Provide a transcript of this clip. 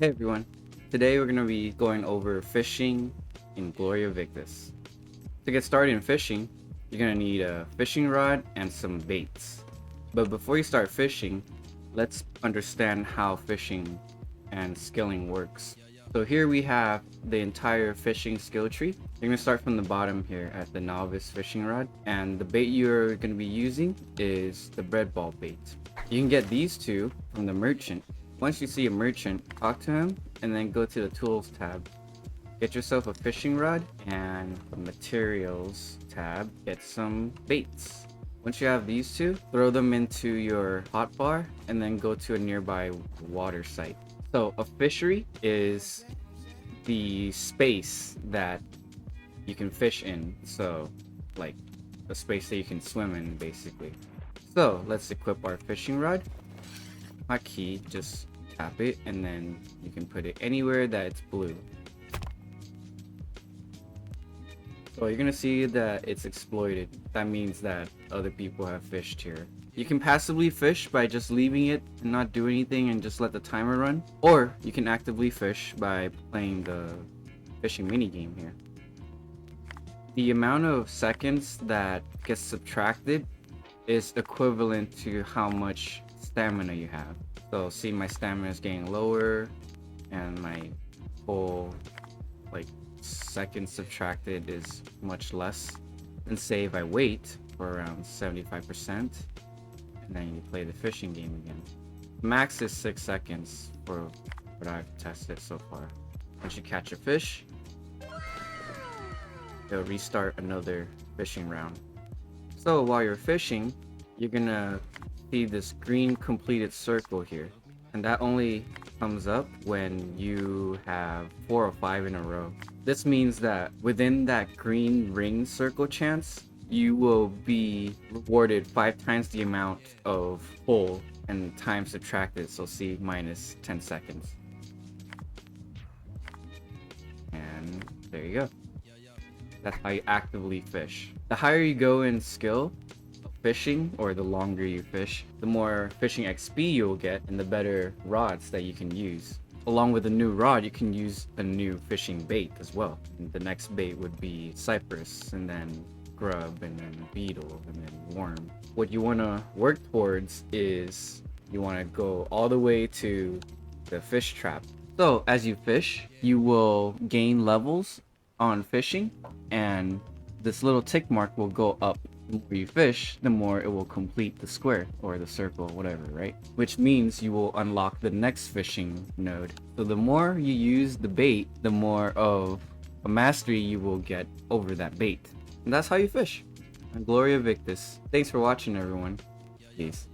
Hey everyone, today we're going to be going over fishing in Gloria Victis. To get started in fishing, you're going to need a fishing rod and some baits. But before you start fishing, let's understand how fishing and skilling works. So here we have the entire fishing skill tree. You're going to start from the bottom here at the Novice Fishing Rod, and the bait you're going to be using is the bread ball bait. You can get these two from the merchant. Once you see a merchant, talk to him and then go to the tools tab. Get yourself a fishing rod, and the materials tab, get some baits. Once you have these two, throw them into your hotbar and then go to a nearby water site. So a fishery is the space that you can fish in. So like a space that you can swim in basically. So let's equip our fishing rod. Hotkey, just tap it and then you can put it anywhere that it's blue. So you're gonna see that it's exploited. That means that other people have fished here. You can passively fish by just leaving it and not do anything and just let the timer run. Or you can actively fish by playing the fishing minigame here. The amount of seconds that gets subtracted is equivalent to how much stamina you have. So see, my stamina is getting lower and my whole seconds subtracted is much less. And say if I wait for around 75% and then you play the fishing game again. Max is 6 seconds for what I've tested so far. Once you catch a fish, it'll restart another fishing round. So while you're fishing, you're gonna see this green completed circle here, and that only comes up when you have 4 or 5 in a row. This means that within that green ring circle chance, you will be rewarded 5 times the amount of pull and time subtracted, so see minus 10 seconds. And there you go. That's how you actively fish. The higher you go in skill of fishing, or the longer you fish, the more fishing XP you'll get and the better rods that you can use. Along with a new rod, you can use a new fishing bait as well. And the next bait would be cypress, and then grub, and then beetle, and then worm. What you want to work towards is you want to go all the way to the fish trap. So as you fish, you will gain levels on fishing, and this little tick mark will go up. The more you fish, the more it will complete the square or the circle, whatever, right? Which means you will unlock the next fishing node. So the more you use the bait, the more of a mastery you will get over that bait. And that's how you fish. I'm Gloria Victis. Thanks for watching, everyone. Peace.